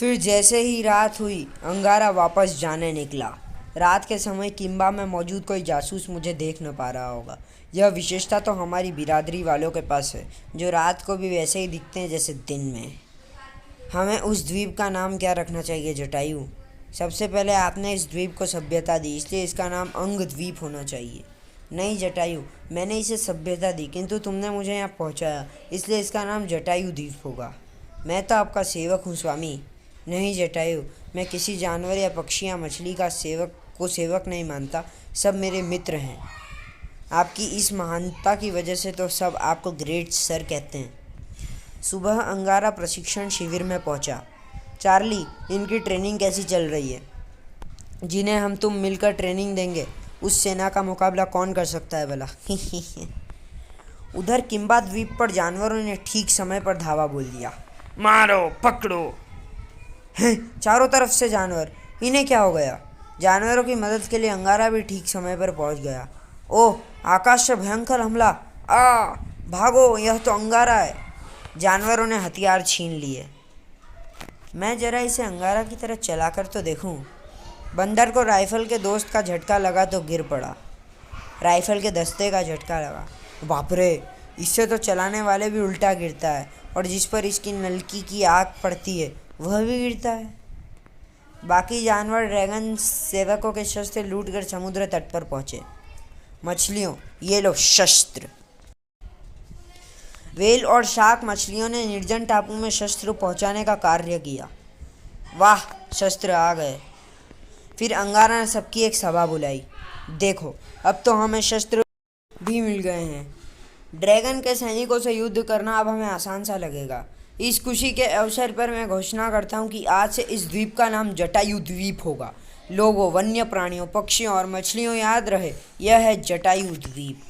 फिर जैसे ही रात हुई अंगारा वापस जाने निकला। रात के समय किम्बा में मौजूद कोई जासूस मुझे देख न पा रहा होगा। यह विशेषता तो हमारी बिरादरी वालों के पास है, जो रात को भी वैसे ही दिखते हैं जैसे दिन में। हमें उस द्वीप का नाम क्या रखना चाहिए जटायु? सबसे पहले आपने इस द्वीप को सभ्यता दी, इसलिए इसका नाम अंग द्वीप होना चाहिए। नहीं जटायु, मैंने इसे सभ्यता दी, किंतु तुमने मुझे यहाँ पहुँचाया, इसलिए इसका नाम जटायु द्वीप होगा। मैं तो आपका सेवक हूँ स्वामी। नहीं जटायु, मैं किसी जानवर या पक्षी या मछली का सेवक नहीं मानता। सब मेरे मित्र हैं। आपकी इस महानता की वजह से तो सब आपको ग्रेट सर कहते हैं। सुबह अंगारा प्रशिक्षण शिविर में पहुंचा। चार्ली, इनकी ट्रेनिंग कैसी चल रही है? जिन्हें हम तुम मिलकर ट्रेनिंग देंगे, उस सेना का मुकाबला कौन कर सकता है भला? उधर किम्बा द्वीप पर जानवरों ने ठीक समय पर धावा बोल दिया। मारो, पकड़ो। हैं, चारों तरफ से जानवर। इन्हें क्या हो गया? जानवरों की मदद के लिए अंगारा भी ठीक समय पर पहुंच गया। ओह, आकाश से भयंकर हमला! आ भागो, यह तो अंगारा है। जानवरों ने हथियार छीन लिए। मैं जरा इसे अंगारा की तरह चलाकर तो देखूं। बंदर को राइफल के दोस्त का झटका लगा तो गिर पड़ा। राइफल के दस्ते का झटका लगा। बाप रे, इससे तो चलाने वाले भी उल्टा गिरता है, और जिस पर इसकी नलकी की आग पड़ती है वह भी गिरता है। बाकी जानवर ड्रैगन सेवकों के शस्त्र लूटकर समुद्र तट पर पहुंचे। मछलियों, ये लो शस्त्र। व्हेल और शार्क मछलियों ने निर्जन टापू में शस्त्र पहुंचाने का कार्य किया। वाह, शस्त्र आ गए। फिर अंगारा ने सबकी एक सभा बुलाई। देखो, अब तो हमें शस्त्र भी मिल गए हैं। ड्रैगन के सैनिकों से युद्ध करना अब हमें आसान सा लगेगा। इस खुशी के अवसर पर मैं घोषणा करता हूँ कि आज से इस द्वीप का नाम जटायु द्वीप होगा। लोगों, वन्य प्राणियों, पक्षियों और मछलियों, याद रहे, यह है जटायु द्वीप।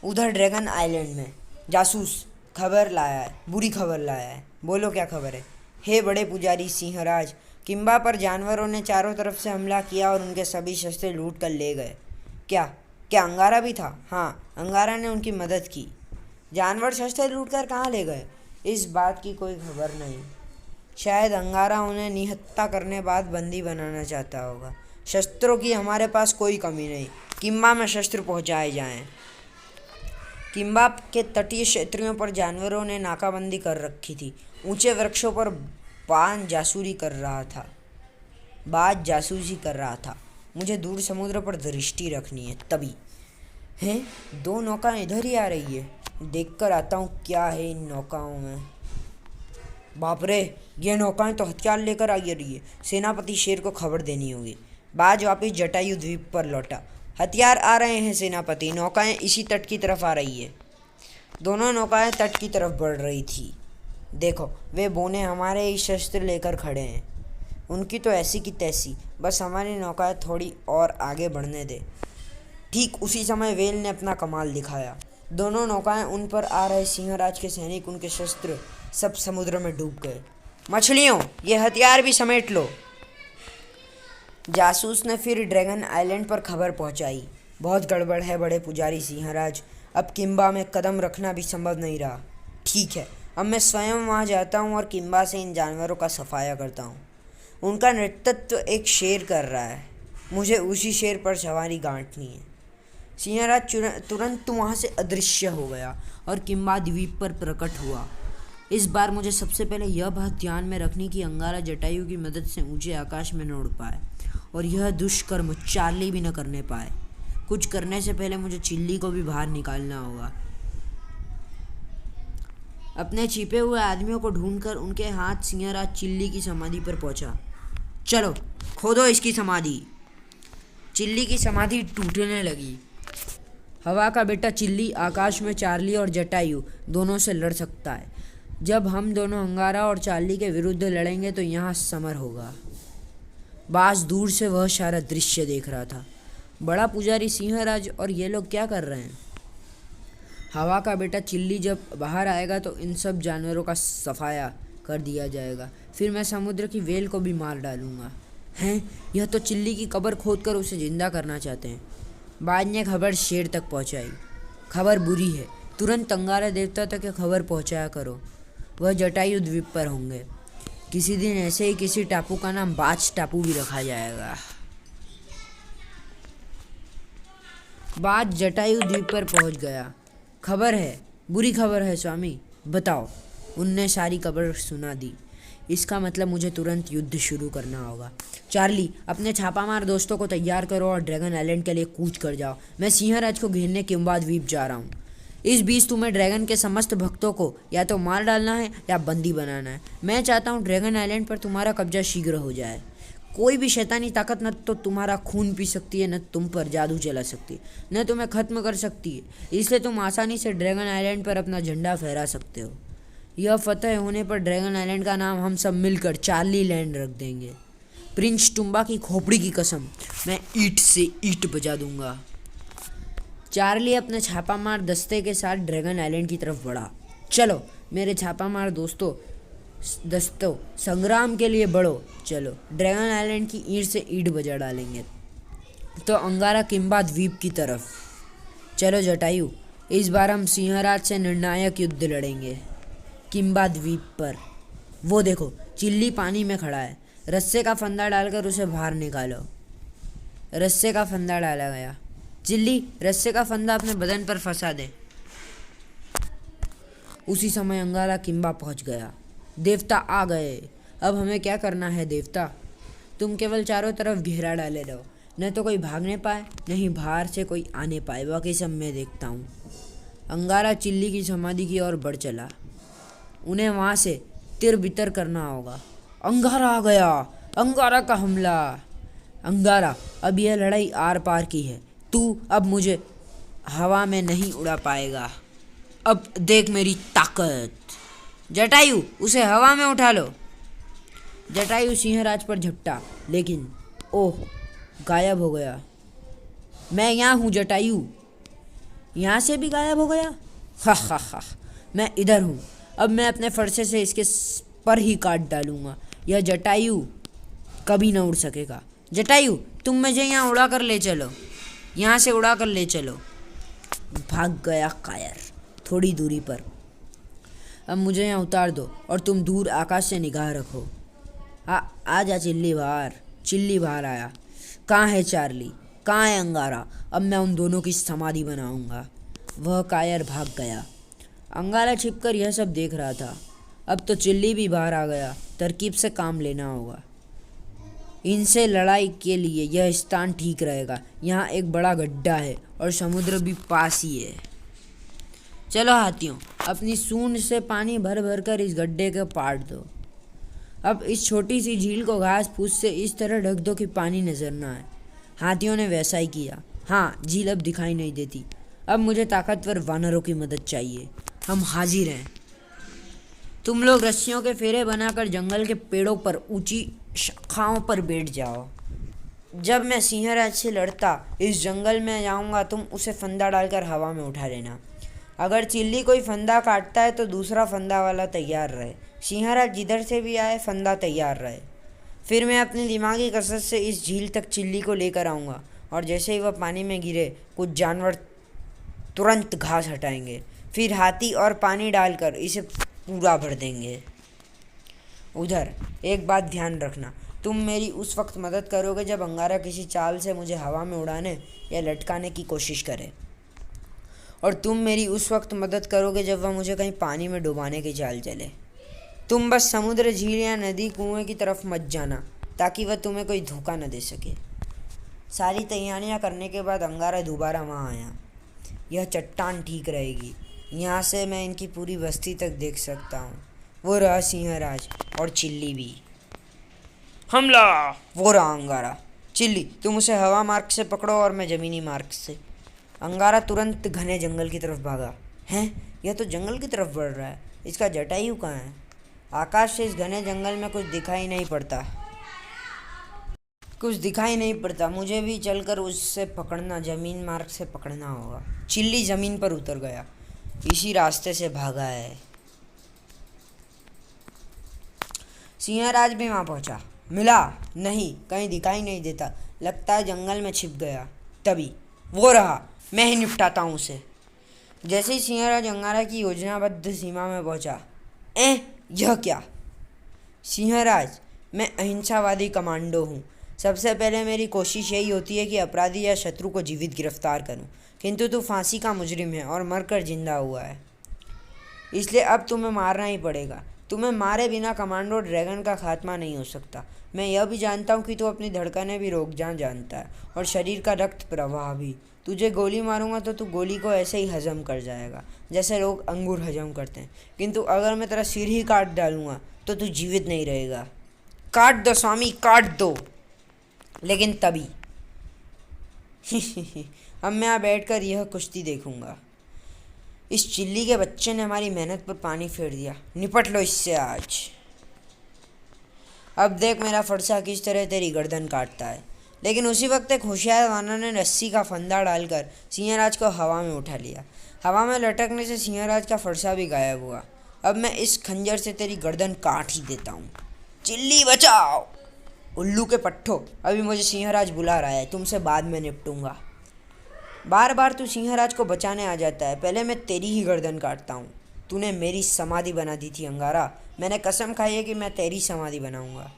उधर ड्रैगन आइलैंड में जासूस खबर लाया है, बुरी खबर लाया है। बोलो क्या खबर है? हे बड़े पुजारी सिंहराज, किम्बा पर जानवरों ने चारों तरफ से हमला किया और उनके सभी शस्त्र लूट कर ले गए। क्या क्या अंगारा भी था? हाँ, अंगारा ने उनकी मदद की। जानवर शस्त्र लूट कर कहाँ ले गए, इस बात की कोई खबर नहीं। शायद अंगारा उन्हें निहत्था करने बाद बंदी बनाना चाहता होगा। शस्त्रों की हमारे पास कोई कमी नहीं। किम्बा में शस्त्र पहुँचाए जाएं। किम्बा के तटीय क्षेत्रों पर जानवरों ने नाकाबंदी कर रखी थी। ऊंचे वृक्षों पर बाज जासूसी कर रहा था। मुझे दूर समुद्र पर दृष्टि रखनी है। तभी हैं, दो नौकाएं इधर ही आ रही है। देखकर आता हूँ क्या है इन नौकाओं में। बाप रे, ये नौकाएं तो हथियार लेकर आई रही है। सेनापति शेर को खबर देनी होगी। बाज वापिस जटायु द्वीप पर लौटा। हथियार आ रहे हैं सेनापति, नौकाएं इसी तट की तरफ आ रही है। दोनों नौकाएं तट की तरफ बढ़ रही थी। देखो, वे बोने हमारे ही शस्त्र लेकर खड़े हैं। उनकी तो ऐसी की तैसी, बस हमारी नौकाएं थोड़ी और आगे बढ़ने दे। ठीक उसी समय व्हेल ने अपना कमाल दिखाया। दोनों नौकाएं उन पर आ रहे सिंहराज के सैनिक, उनके शस्त्र सब समुद्र में डूब गए। मछलियों, ये हथियार भी समेट लो। जासूस ने फिर ड्रैगन आइलैंड पर खबर पहुंचाई। बहुत गड़बड़ है बड़े पुजारी सिंहराज, अब किम्बा में कदम रखना भी संभव नहीं रहा। ठीक है, अब मैं स्वयं वहां जाता हूं और किम्बा से इन जानवरों का सफाया करता हूं। उनका नेतृत्व एक शेर कर रहा है, मुझे उसी शेर पर सवारी गांठनी है। सिंहराज तुरंत वहाँ से अदृश्य हो गया और किम्बा द्वीप पर प्रकट हुआ। इस बार मुझे सबसे पहले यह बात ध्यान में रखनी कि अंगारा जटायु की मदद से ऊंचे आकाश में न उड़ पाए, और यह दुष्कर्म चार्ली भी न करने पाए। कुछ करने से पहले मुझे चिल्ली को भी बाहर निकालना होगा। अपने छिपे हुए आदमियों को ढूंढकर उनके हाथ सिंहराज चिल्ली की समाधि पर पहुंचा। चलो, खोदो इसकी समाधि। चिल्ली की समाधि टूटने लगी। हवा का बेटा चिल्ली आकाश में चार्ली और जटायु दोनों से लड़ सकता है। जब हम दोनों अंगारा और चार्ली के विरुद्ध लड़ेंगे तो यहाँ समर होगा। बास दूर से वह सारा दृश्य देख रहा था। बड़ा पुजारी सिंहराज और ये लोग क्या कर रहे हैं? हवा का बेटा चिल्ली जब बाहर आएगा तो इन सब जानवरों का सफाया कर दिया जाएगा। फिर मैं समुद्र की व्हेल को भी मार डालूंगा। हैं, यह तो चिल्ली की कब्र खोदकर उसे जिंदा करना चाहते हैं। बाज ने खबर शेर तक पहुंचाई। खबर बुरी है, तुरंत अंगारा देवता तक यह खबर पहुंचाया करो। वह जटायु द्वीप पर होंगे। किसी दिन ऐसे ही किसी टापू का नाम बाज टापू भी रखा जाएगा। बाज जटायु द्वीप पर पहुंच गया। खबर है, बुरी खबर है स्वामी। बताओ। उनने सारी खबर सुना दी। इसका मतलब मुझे तुरंत युद्ध शुरू करना होगा। चार्ली, अपने छापामार दोस्तों को तैयार करो और ड्रैगन आइलैंड के लिए कूच कर जाओ। मैं सिंहराज को घेरने किम्बा द्वीप जा रहा हूँ। इस बीच तुम्हें ड्रैगन के समस्त भक्तों को या तो मार डालना है या बंदी बनाना है। मैं चाहता हूँ ड्रैगन आइलैंड पर तुम्हारा कब्जा शीघ्र हो जाए। कोई भी शैतानी ताकत न तो तुम्हारा खून पी सकती है, न तुम पर जादू चला सकती है, न तुम्हें खत्म कर सकती है। इसलिए तुम आसानी से ड्रैगन आइलैंड पर अपना झंडा फहरा सकते हो। यह फतह होने पर ड्रैगन आइलैंड का नाम हम सब मिलकर चार्ली लैंड रख देंगे। प्रिंस टुम्बा की खोपड़ी की कसम, मैं ईंट से ईंट बजा दूंगा। चार्ली अपने छापामार दस्ते के साथ ड्रैगन आइलैंड की तरफ बढ़ा। चलो मेरे छापामार दस्तों, संग्राम के लिए बढ़ो। चलो ड्रैगन आइलैंड की ईंट से ईंट बजा डालेंगे। तो अंगारा किम्बा द्वीप की तरफ चलो जटायु, इस बार हम सिंहराज से निर्णायक युद्ध लड़ेंगे। किम्बा द्वीप पर वो देखो, चिल्ली पानी में खड़ा है। रस्से का फंदा डालकर उसे बाहर निकालो। रस्से का फंदा डाला गया। चिल्ली, रस्से का फंदा अपने बदन पर फंसा दे। उसी समय अंगारा किम्बा पहुंच गया। देवता आ गए। अब हमें क्या करना है देवता? तुम केवल चारों तरफ घेरा डाले रहो, न तो कोई भागने पाए, न ही बाहर से कोई आने पाए। बाकी सब मैं देखता हूँ। अंगारा चिल्ली की समाधि की ओर बढ़ चला। उन्हें वहां से तिर बितर करना होगा। अंगारा आ गया। अंगारा का हमला। अंगारा, अब यह लड़ाई आर पार की है। तू अब मुझे हवा में नहीं उड़ा पाएगा। अब देख मेरी ताकत। जटायु, उसे हवा में उठा लो। जटायु सिंहराज पर झपटा, लेकिन ओह, गायब हो गया। मैं यहाँ हूँ जटायु। यहाँ से भी गायब हो गया। हा हा हा, मैं इधर हूँ। अब मैं अपने फरसे से इसके पर ही काट डालूंगा। यह जटायु कभी ना उड़ सकेगा। जटायु, तुम मुझे यहाँ उड़ा कर ले चलो। यहाँ से उड़ा कर ले चलो। भाग गया कायर थोड़ी दूरी पर। अब मुझे यहाँ उतार दो और तुम दूर आकाश से निगाह रखो। आ जा चिल्ली बाहर। चिल्ली बाहर आया। कहाँ है चार्ली? कहाँ है अंगारा? अब मैं उन दोनों की समाधि बनाऊंगा। वह कायर भाग गया। अंगारा छिपकर यह सब देख रहा था। अब तो चिल्ली भी बाहर आ गया। तरकीब से काम लेना होगा। इनसे लड़ाई के लिए यह स्थान ठीक रहेगा। यहाँ एक बड़ा गड्ढा है और समुद्र भी पास ही है। चलो हाथियों, अपनी सूंड से पानी भर भर कर इस गड्ढे को पाट दो। अब इस छोटी सी झील को घास फूस से इस तरह ढक दो कि पानी नजर ना आए। हाथियों ने वैसा ही किया। हाँ, झील अब दिखाई नहीं देती। अब मुझे ताकतवर वानरों की मदद चाहिए। हम हाजिर हैं। तुम लोग रस्सियों के फेरे बनाकर जंगल के पेड़ों पर ऊंची शाखाओं पर बैठ जाओ। जब मैं सिंहराज से लड़ता इस जंगल में जाऊंगा, तुम उसे फंदा डालकर हवा में उठा लेना। अगर चिल्ली कोई फंदा काटता है तो दूसरा फंदा वाला तैयार रहे। सिंहराज जिधर से भी आए, फंदा तैयार रहे। फिर मैं अपनी दिमागी कसरत से इस झील तक चिल्ली को लेकर आऊँगा और जैसे ही वह पानी में गिरे, कुछ जानवर तुरंत घास हटाएंगे। फिर हाथी और पानी डालकर इसे पूरा भर देंगे। उधर एक बात ध्यान रखना, तुम मेरी उस वक्त मदद करोगे जब अंगारा किसी चाल से मुझे हवा में उड़ाने या लटकाने की कोशिश करे, और तुम मेरी उस वक्त मदद करोगे जब वह मुझे कहीं पानी में डुबाने की चाल चले। तुम बस समुद्र, झील या नदी, कुएं की तरफ मत जाना ताकि वह तुम्हें कोई धोखा न दे सके। सारी तैयारियां करने के बाद अंगारा दोबारा वहां आया। यह चट्टान ठीक रहेगी। यहाँ से मैं इनकी पूरी बस्ती तक देख सकता हूँ। वो रहा सिंहराज और चिल्ली भी। हमला! वो रहा अंगारा। चिल्ली, तुम उसे हवा मार्ग से पकड़ो और मैं जमीनी मार्ग से। अंगारा तुरंत घने जंगल की तरफ भागा। हैं, यह तो जंगल की तरफ बढ़ रहा है। इसका जटायु कहाँ है? आकाश से इस घने जंगल में कुछ दिखाई नहीं पड़ता। मुझे भी चलकर उससे पकड़ना, जमीन मार्ग से पकड़ना होगा। चिल्ली जमीन पर उतर गया। इसी रास्ते से भागा है। सिंहराज भी वहां पहुंचा। मिला नहीं, कहीं दिखाई नहीं देता। लगता है जंगल में छिप गया। तभी वो रहा, मैं ही निपटाता हूँ उसे। जैसे ही सिंहराज अंगारा की योजनाबद्ध सीमा में पहुंचा, यह क्या? सिंहराज, मैं अहिंसावादी कमांडो हूँ। सबसे पहले मेरी कोशिश यही होती है कि अपराधी या शत्रु को जीवित गिरफ्तार करूँ, किंतु तू फांसी का मुजरिम है और मरकर जिंदा हुआ है, इसलिए अब तुम्हें मारना ही पड़ेगा। तुम्हें मारे बिना कमांडो ड्रैगन का खात्मा नहीं हो सकता। मैं यह भी जानता हूँ कि तू अपनी धड़कनें भी रोक जानता है और शरीर का रक्त प्रवाह भी। तुझे गोली मारूंगा तो तू गोली को ऐसे ही हजम कर जाएगा जैसे लोग अंगूर हजम करते हैं, किंतु अगर मैं तेरा सिर ही काट डालूंगा तो तू जीवित नहीं रहेगा। काट दो स्वामी, काट दो, लेकिन तभी अब मैं यहाँ बैठकर यह कुश्ती देखूंगा। इस चिल्ली के बच्चे ने हमारी मेहनत पर पानी फेर दिया। निपट लो इससे आज। अब देख मेरा फरसा किस तरह तेरी गर्दन काटता है। लेकिन उसी वक्त एक होशियार वानर ने रस्सी का फंदा डालकर सिंहराज को हवा में उठा लिया। हवा में लटकने से सिंहराज का फरसा भी गायब हुआ। अब मैं इस खंजर से तेरी गर्दन काट ही देता हूँ। चिल्ली बचाओ। उल्लू के पट्ठो, अभी मुझे सिंहराज बुला रहा है, तुमसे बाद में निपटूंगा। बार बार तू सिंहराज को बचाने आ जाता है, पहले मैं तेरी ही गर्दन काटता हूँ। तूने मेरी समाधि बना दी थी अंगारा, मैंने कसम खाई है कि मैं तेरी समाधि बनाऊंगा।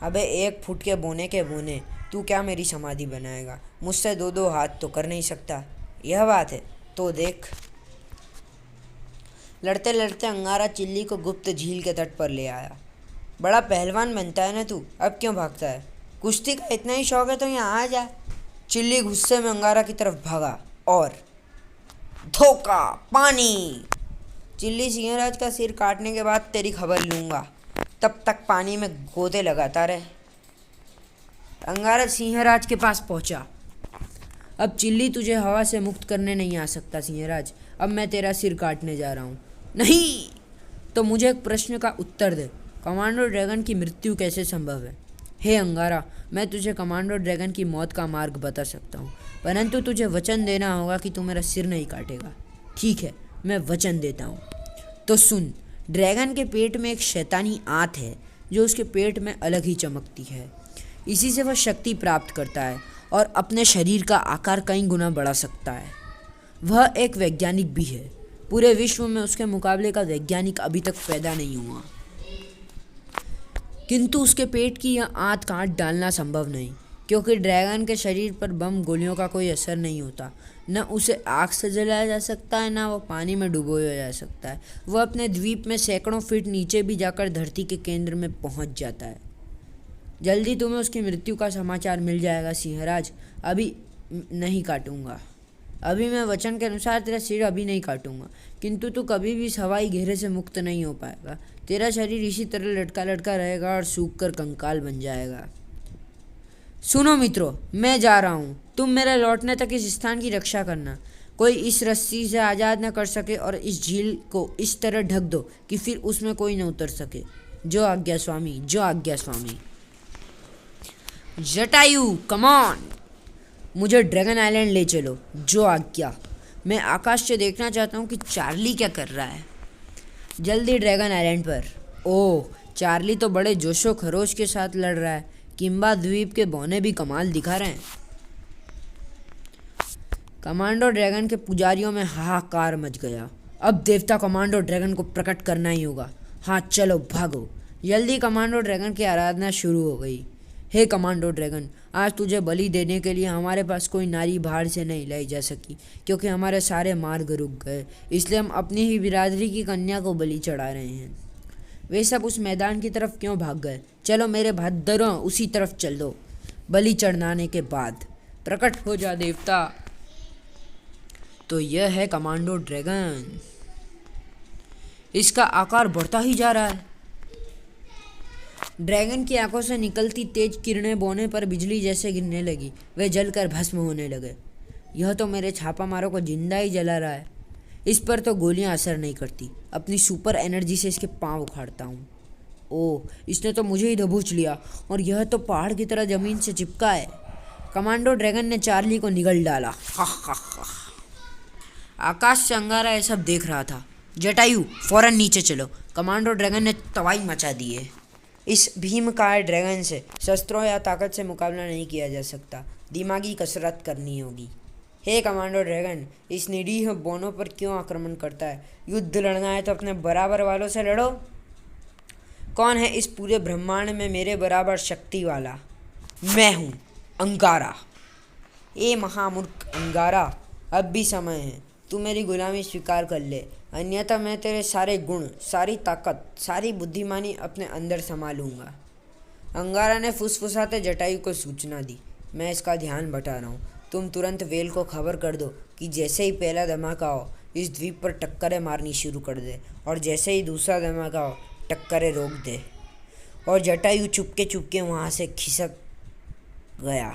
अबे 1 फुट के बोने तू क्या मेरी समाधि बनाएगा? मुझसे 2-2 हाथ तो कर नहीं सकता। यह बात है तो देख। लड़ते लड़ते अंगारा चिल्ली को गुप्त झील के तट पर ले आया। बड़ा पहलवान बनता है ना तू, अब क्यों भागता है? कुश्ती का इतना ही शौक है तो यहाँ आ जा। चिल्ली गुस्से में अंगारा की तरफ भागा और धोखा पानी। चिल्ली, सिंहराज का सिर काटने के बाद तेरी खबर लूँगा, तब तक पानी में गोते लगाता रहे। अंगारा सिंहराज के पास पहुंचा। अब चिल्ली तुझे हवा से मुक्त करने नहीं आ सकता सिंहराज, अब मैं तेरा सिर काटने जा रहा हूँ। नहीं तो मुझे एक प्रश्न का उत्तर दे, कमांडो ड्रैगन की मृत्यु कैसे संभव है? हे अंगारा, मैं तुझे कमांडो ड्रैगन की मौत का मार्ग बता सकता हूँ, परंतु तुझे वचन देना होगा कि तू मेरा सिर नहीं काटेगा। ठीक है, मैं वचन देता हूँ। तो सुन, ड्रैगन के पेट में एक शैतानी आंत है जो उसके पेट में अलग ही चमकती है। इसी से वह शक्ति प्राप्त करता है और अपने शरीर का आकार कई गुना बढ़ा सकता है। वह एक वैज्ञानिक भी है। पूरे विश्व में उसके मुकाबले का वैज्ञानिक अभी तक पैदा नहीं हुआ, किंतु उसके पेट की यह आंत काट डालना संभव नहीं, क्योंकि ड्रैगन के शरीर पर बम गोलियों का कोई असर नहीं होता। न उसे आग से जलाया जा सकता है, न वो पानी में डुबोया जा सकता है। वह अपने द्वीप में सैकड़ों फीट नीचे भी जाकर धरती के केंद्र में पहुंच जाता है। जल्दी तुम्हें उसकी मृत्यु का समाचार मिल जाएगा सिंहराज। अभी नहीं काटूंगा, अभी मैं वचन के अनुसार तेरा सिर अभी नहीं काटूंगा, किंतु तू कभी भी इस हवाई घेरे से मुक्त नहीं हो पाएगा। तेरा शरीर इसी तरह लटका लटका रहेगा और सूख कर कंकाल बन जाएगा। सुनो मित्रों, मैं जा रहा हूँ, तुम मेरे लौटने तक इस स्थान की रक्षा करना। कोई इस रस्सी से आज़ाद न कर सके और इस झील को इस तरह ढक दो कि फिर उसमें कोई न उतर सके। जो आज्ञा स्वामी, जो आज्ञा स्वामी। जटायु, कम ऑन, मुझे ड्रैगन आइलैंड ले चलो। जो आज्ञा। मैं आकाश से देखना चाहता हूँ कि चार्ली क्या कर रहा है। जल्दी ड्रैगन आइलैंड पर। ओह, चार्ली तो बड़े जोशो खरोश के साथ लड़ रहा है। किम्बा द्वीप के बौने भी कमाल दिखा रहे हैं। कमांडो ड्रैगन के पुजारियों में हाहाकार मच गया। अब देवता कमांडो ड्रैगन को प्रकट करना ही होगा। हाँ चलो भागो। जल्दी कमांडो ड्रैगन की आराधना शुरू हो गई। हे कमांडो ड्रैगन, आज तुझे बलि देने के लिए हमारे पास कोई नारी बाहर से नहीं लाई जा सकी, क्योंकि हमारे सारे मार्ग रुक गए। इसलिए हम अपनी ही बिरादरी की कन्या को बलि चढ़ा रहे हैं। वे सब उस मैदान की तरफ क्यों भाग गए? चलो मेरे भद्रों, उसी तरफ चल दो। बलि चढ़ाने के बाद प्रकट हो जा देवता। तो यह है कमांडो ड्रैगन। इसका आकार बढ़ता ही जा रहा है। ड्रैगन की आंखों से निकलती तेज किरणें बौने पर बिजली जैसे गिरने लगी। वे जलकर भस्म होने लगे। यह तो मेरे छापामारों को जिंदा ही जला रहा है। इस पर तो गोलियां असर नहीं करती। अपनी सुपर एनर्जी से इसके पांव उखाड़ता हूँ। ओह, इसने तो मुझे ही दबोच लिया और यह तो पहाड़ की तरह जमीन से चिपका है। कमांडो ड्रैगन ने चार्ली को निगल डाला। हा हा हा। आकाश से अंगारा यह सब देख रहा था। जटायु, फौरन नीचे चलो। कमांडो ड्रैगन ने तबाही मचा दी है। इस भीमकाय ड्रैगन से शस्त्रों या ताकत से मुकाबला नहीं किया जा सकता, दिमागी कसरत करनी होगी। हे कमांडो ड्रैगन, इस निरीह बोनों पर क्यों आक्रमण करता है? युद्ध लड़ना है तो अपने बराबर वालों से लड़ो। कौन है इस पूरे ब्रह्मांड में मेरे बराबर शक्ति वाला? मैं हूँ अंगारा। ए महामूर्ख अंगारा, अब भी समय है, तू मेरी गुलामी स्वीकार कर ले, अन्यथा मैं तेरे सारे गुण, सारी ताकत, सारी बुद्धिमानी अपने अंदर समा लूँगा। अंगारा ने फुसफुसाते जटायु को सूचना दी, मैं इसका ध्यान बटा रहा हूँ, तुम तुरंत वेल को खबर कर दो कि जैसे ही पहला धमाका हो इस द्वीप पर टक्करें मारनी शुरू कर दे, और जैसे ही दूसरा धमाका हो टक्करें रोक दे। और जटायु चुपके चुपके वहाँ से खिसक गया।